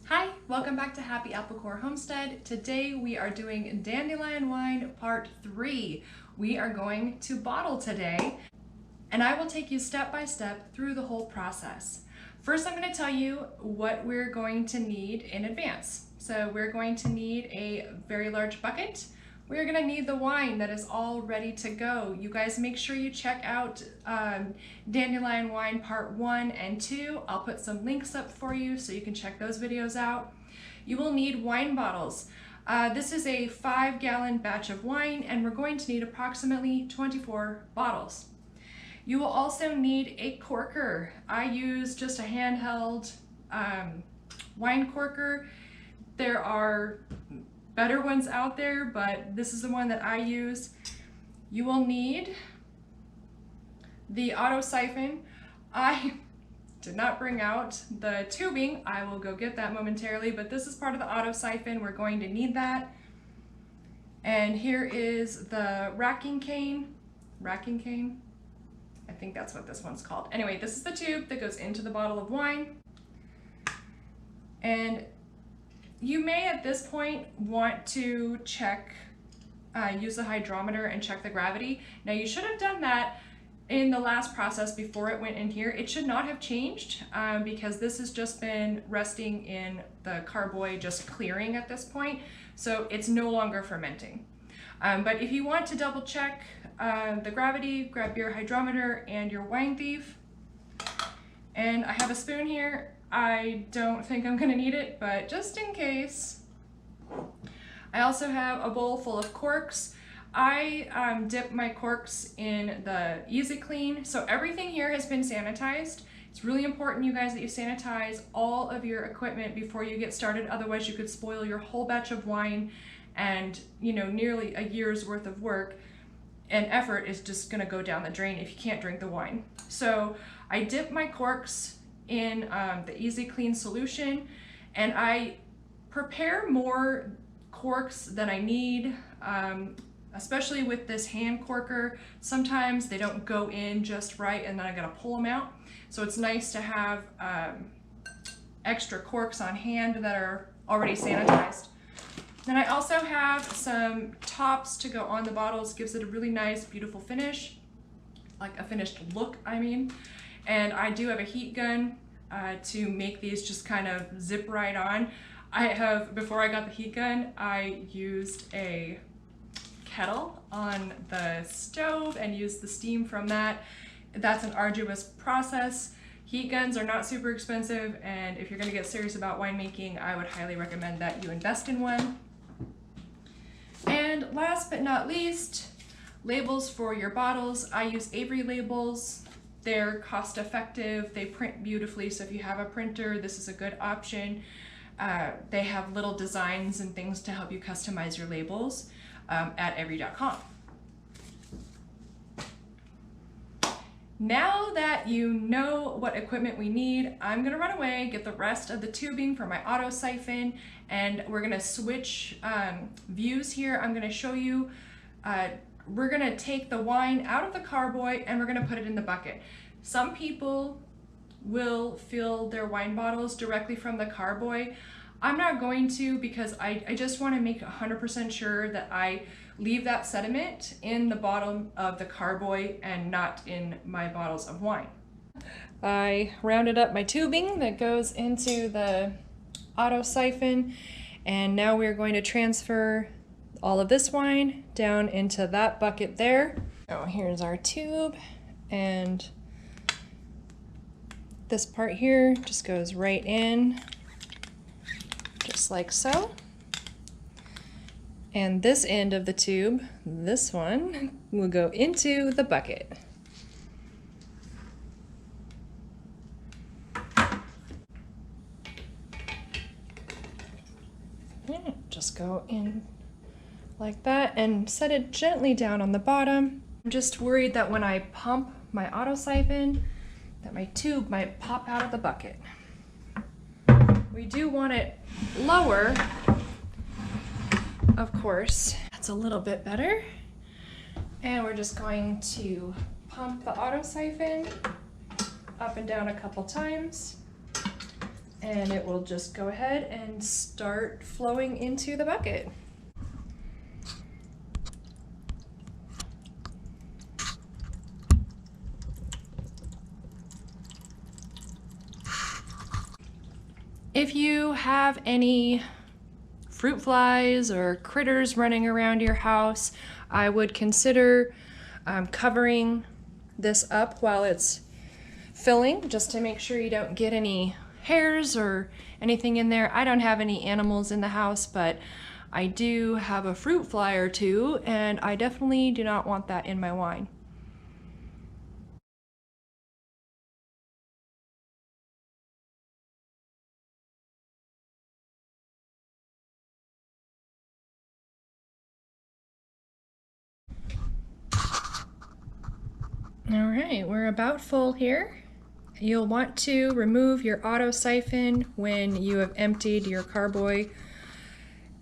Hi, welcome back to Happy Apple Core Homestead. Today we are doing Dandelion Wine Part 3. We are going to bottle today, and I will take you step by step through the whole process. First, I'm going to tell you what we're going to need in advance. So we're going to need a very large bucket. We're going to need the wine that is all ready to go. You guys make sure you check out Dandelion Wine Part 1 and 2. I'll put some links up for you so you can check those videos out. You will need wine bottles. This is a 5-gallon batch of wine, and we're going to need approximately 24 bottles. You will also need a corker. I use just a handheld wine corker. There are better ones out there, but this is the one that I use. You will need the auto siphon. I did not bring out the tubing. I will go get that momentarily, but this is part of the auto siphon. We're going to need that. And here is the racking cane. I think that's what this one's called. Anyway, this is the tube that goes into the bottle of wine. And you may at this point want to check, use the hydrometer and check the gravity. Now you should have done that in the last process before it went in here. It should not have changed because this has just been resting in the carboy, just clearing at this point. So it's no longer fermenting. But if you want to double check the gravity, grab your hydrometer and your wine thief. And I have a spoon here. I don't think I'm gonna need it, but just in case. I also have a bowl full of corks. I dip my corks in the Easy Clean. So everything here has been sanitized. It's really important, you guys, that you sanitize all of your equipment before you get started. Otherwise you could spoil your whole batch of wine, and nearly a year's worth of work and effort is just gonna go down the drain if you can't drink the wine. So I dip my corks in the Easy Clean solution, and I prepare more corks than I need, especially with this hand corker. Sometimes they don't go in just right and then I gotta pull them out. So it's nice to have extra corks on hand that are already sanitized. Then I also have some tops to go on the bottles. Gives it a really nice, beautiful finish, like a finished look, I mean. And I do have a heat gun to make these just kind of zip right on. Before I got the heat gun, I used a kettle on the stove and used the steam from that. That's an arduous process. Heat guns are not super expensive, and if you're gonna get serious about winemaking, I would highly recommend that you invest in one. And last but not least, labels for your bottles. I use Avery labels. They're cost effective, they print beautifully, so if you have a printer, this is a good option. They have little designs and things to help you customize your labels at Avery.com. Now that you know what equipment we need, I'm gonna run away, get the rest of the tubing for my auto siphon, and we're gonna switch views here. I'm gonna show you, we're gonna take the wine out of the carboy and we're gonna put it in the bucket. Some people will fill their wine bottles directly from the carboy. I'm not going to, because I just wanna make 100% sure that I leave that sediment in the bottom of the carboy and not in my bottles of wine. I rounded up my tubing that goes into the auto siphon, and now we're going to transfer all of this wine down into that bucket there. So here's our tube, and this part here just goes right in, just like so. And this end of the tube, this one, will go into the bucket. Yeah, just go in like that and set it gently down on the bottom. I'm just worried that when I pump my auto siphon, that my tube might pop out of the bucket. We do want it lower, of course. That's a little bit better. And we're just going to pump the auto siphon up and down a couple times. and it will just go ahead and start flowing into the bucket. If you have any fruit flies or critters running around your house, I would consider covering this up while it's filling, just to make sure you don't get any hairs or anything in there. I don't have any animals in the house, but I do have a fruit fly or two, and I definitely do not want that in my wine. All right, we're about full here. You'll want to remove your auto siphon when you have emptied your carboy,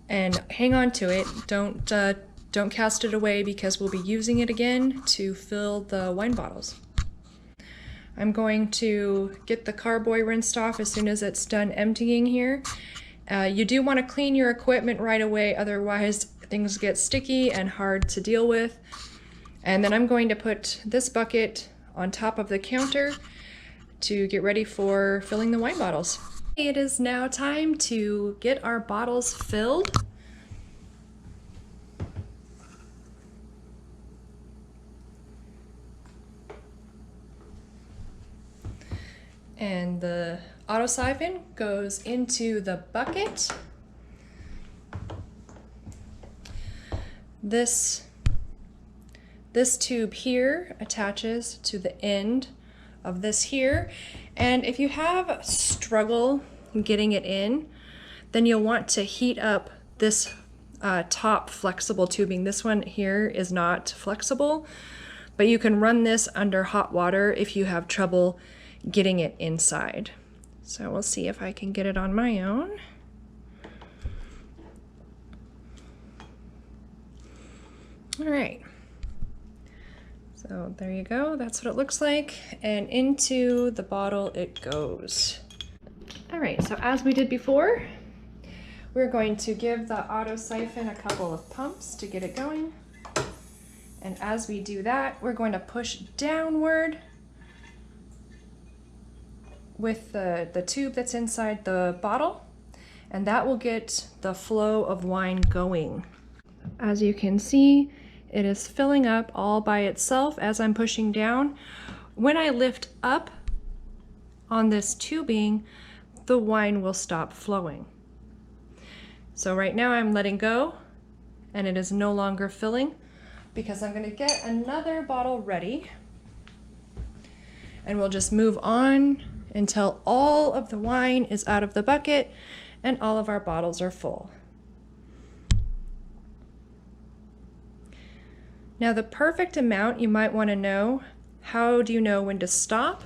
and hang on to it. Don't cast it away, because we'll be using it again to fill the wine bottles. I'm going to get the carboy rinsed off as soon as it's done emptying here. You do want to clean your equipment right away, otherwise things get sticky and hard to deal with. And then I'm going to put this bucket on top of the counter to get ready for filling the wine bottles. It is now time to get our bottles filled. And the auto siphon goes into the bucket. This tube here attaches to the end of this here, and if you have struggle getting it in, then you'll want to heat up this top flexible tubing. This one here is not flexible, but you can run this under hot water if you have trouble getting it inside. So we'll see if I can get it on my own. All right. So there you go, that's what it looks like, and into the bottle it goes. All right, so as we did before, we're going to give the auto siphon a couple of pumps to get it going. And as we do that, we're going to push downward with the tube that's inside the bottle, and that will get the flow of wine going. As you can see, it is filling up all by itself as I'm pushing down. When I lift up on this tubing, the wine will stop flowing. So right now I'm letting go, and it is no longer filling, because I'm going to get another bottle ready, and we'll just move on until all of the wine is out of the bucket and all of our bottles are full. Now the perfect amount, you might want to know, how do you know when to stop?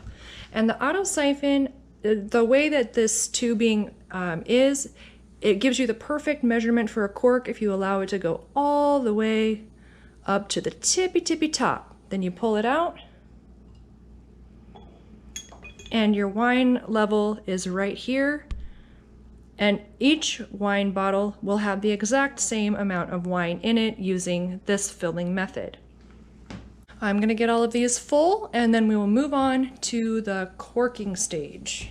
And the auto siphon, the way that this tubing it gives you the perfect measurement for a cork if you allow it to go all the way up to the tippy top. Then you pull it out, and your wine level is right here. And each wine bottle will have the exact same amount of wine in it using this filling method. I'm going to get all of these full, and then we will move on to the corking stage.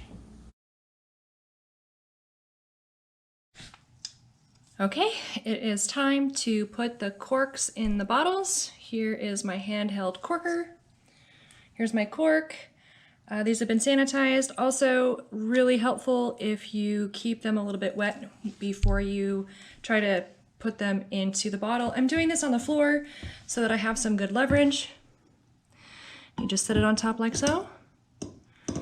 Okay, it is time to put the corks in the bottles. Here is my handheld corker. Here's my cork. These have been sanitized. Also really helpful if you keep them a little bit wet before you try to put them into the bottle. I'm doing this on the floor so that I have some good leverage. You just set it on top like so. Go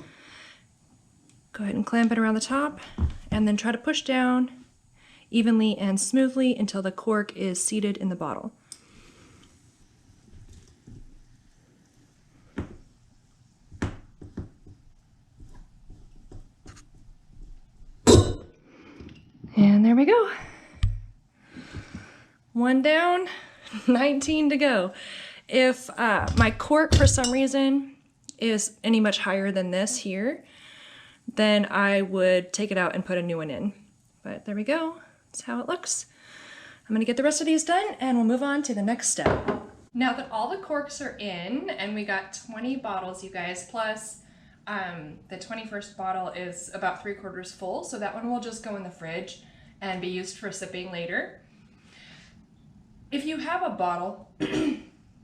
ahead and clamp it around the top, and then try to push down evenly and smoothly until the cork is seated in the bottle. And there we go. One down, 19 to go. If my cork for some reason is any much higher than this here, then I would take it out and put a new one in. But there we go, that's how it looks. I'm gonna get the rest of these done and we'll move on to the next step. Now that all the corks are in, and we got 20 bottles, you guys, plus the 21st bottle is about 3/4 full, so that one will just go in the fridge and be used for sipping later. If you have a bottle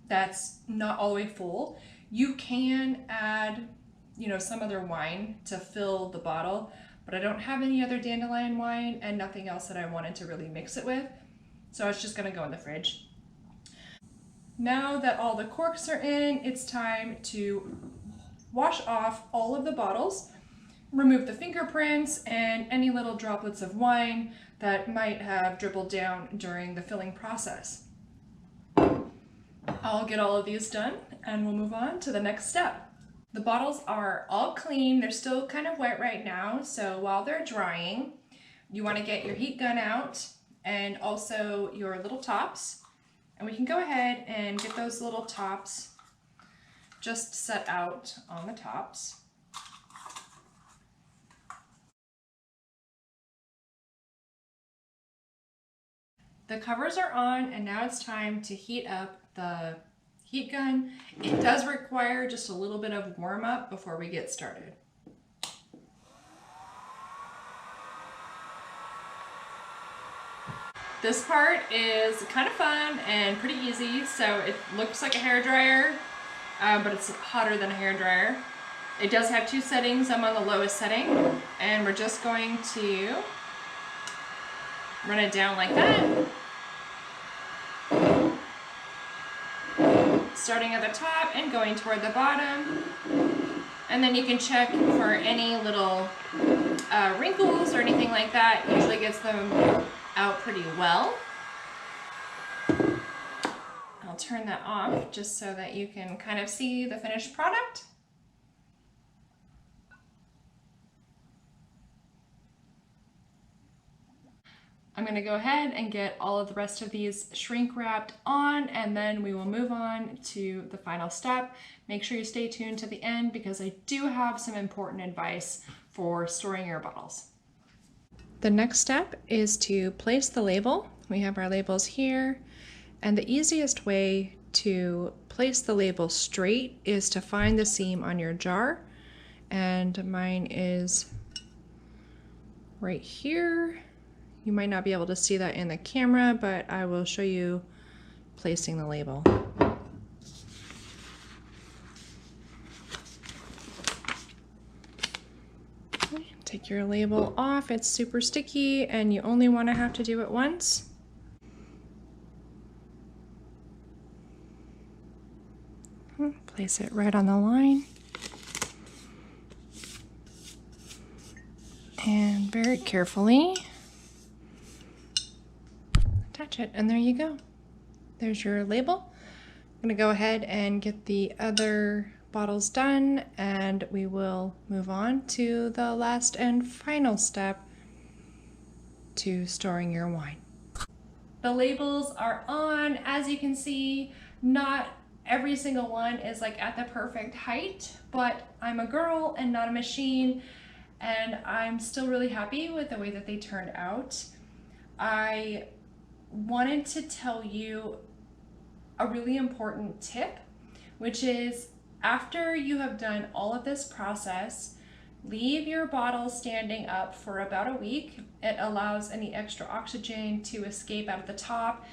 that's not all the way full, you can add, you know, some other wine to fill the bottle, but I don't have any other dandelion wine and nothing else that I wanted to really mix it with, so it's just gonna go in the fridge. Now that all the corks are in, it's time to wash off all of the bottles, remove the fingerprints and any little droplets of wine that might have dribbled down during the filling process. I'll get all of these done and we'll move on to the next step. The bottles are all clean. They're still kind of wet right now, so while they're drying, you want to get your heat gun out and also your little tops. And we can go ahead and get those little tops just set out on the tops. The covers are on and now it's time to heat up the heat gun. It does require just a little bit of warm up before we get started. This part is kind of fun and pretty easy. So it looks like a hairdryer, but it's hotter than a hairdryer. It does have 2 settings. I'm on the lowest setting, and we're just going to run it down like that. Starting at the top and going toward the bottom. And then you can check for any little wrinkles or anything like that. It usually gets them out pretty well. I'll turn that off just so that you can kind of see the finished product. I'm going to go ahead and get all of the rest of these shrink wrapped on, and then we will move on to the final step. Make sure you stay tuned to the end because I do have some important advice for storing your bottles. The next step is to place the label. We have our labels here, and the easiest way to place the label straight is to find the seam on your jar, and mine is right here. You might not be able to see that in the camera, but I will show you placing the label. Take your label off. It's super sticky and you only want to have to do it once. Place it right on the line. And very carefully attach it, and there you go. There's your label. I'm gonna go ahead and get the other bottles done, and we will move on to the last and final step to storing your wine. The labels are on. As you can see, not every single one is like at the perfect height, but I'm a girl and not a machine, and I'm still really happy with the way that they turned out. I wanted to tell you a really important tip, which is after you have done all of this process, leave your bottle standing up for about a week. It allows any extra oxygen to escape out of the top.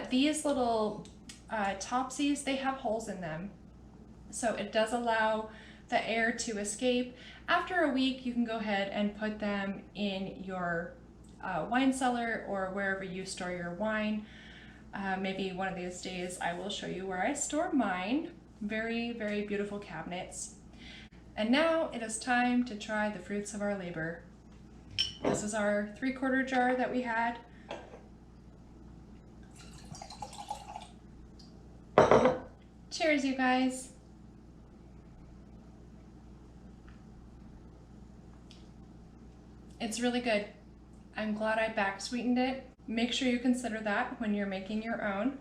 These little topsies, they have holes in them, so it does allow the air to escape. After a week, you can go ahead and put them in your wine cellar or wherever you store your wine. Maybe one of these days I will show you where I store mine. Very, very beautiful cabinets. And now it is time to try the fruits of our labor. This is our 3/4 jar that we had. Cheers, you guys. It's really good. I'm glad I back sweetened it. Make sure you consider that when you're making your own.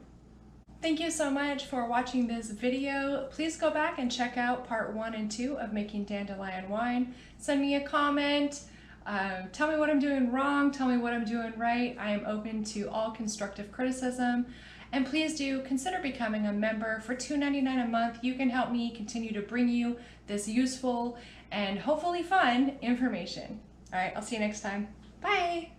Thank you so much for watching this video. Please go back and check out part 1 and 2 of making dandelion wine. Send me a comment. Tell me what I'm doing wrong. Tell me what I'm doing right. I am open to all constructive criticism. And please do consider becoming a member. For $2.99 a month, you can help me continue to bring you this useful and hopefully fun information. All right, I'll see you next time. Bye.